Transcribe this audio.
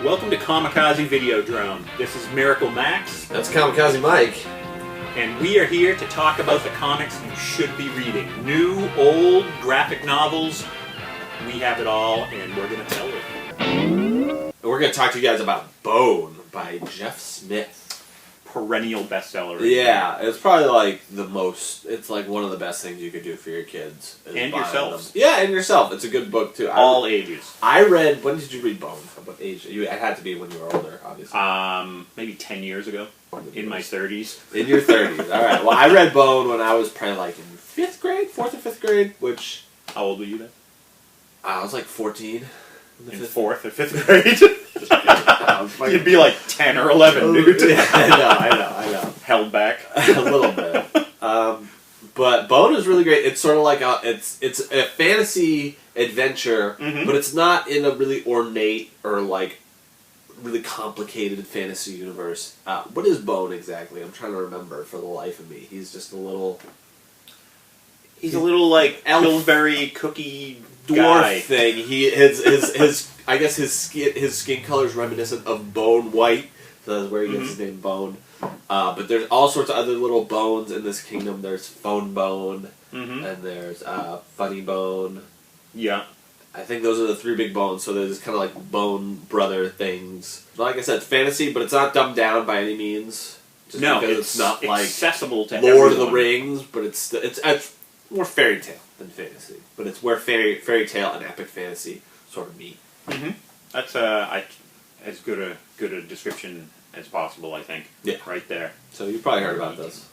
Welcome to Comicazi Videodrome. This is Miracle Max. That's Comicazi Mike. And we are here to talk about the comics you should be reading. New, old, graphic novels. We have it all, and we're going to tell it. And we're going to talk to you guys about Bone by Jeff Smith. Perennial bestseller. Yeah, it's probably like it's like one of the best things you could do for your kids. And yourself. Yeah, and yourself. It's a good book, too. All ages. When did you read Bone? What age? It had to be when you were older, obviously. Maybe 10 years ago. In my 30s. In your 30s. All right. Well, I read Bone when I was probably like in 5th grade, 4th or 5th grade, which... How old were you then? I was like 14. In 4th or 5th grade? You'd be like 10 or 11, dude. Yeah, I know. Held back. A little bit. But Bone is really great. It's sort of like it's a fantasy adventure, but it's not in a really ornate or like really complicated fantasy universe. What is Bone exactly? I'm trying to remember for the life of me. He's just a little... He's a little like Pillsbury cookie dwarf guy thing. His I guess his skin color is reminiscent of Bone White. So that's where he gets his name Bone. But there's all sorts of other little bones in this kingdom. There's Phone Bone, and there's Funny Bone. Yeah. I think those are the 3 big bones, so there's kind of like bone brother things. Like I said, it's fantasy, but it's not dumbed down by any means. Just because it's not like accessible to Lord of everyone. the Rings, but it's more fairy tale than fantasy. But it's where fairy tale and epic fantasy sort of meet. That's as good a description as possible, I think. Yeah. Right there. So you probably heard about this.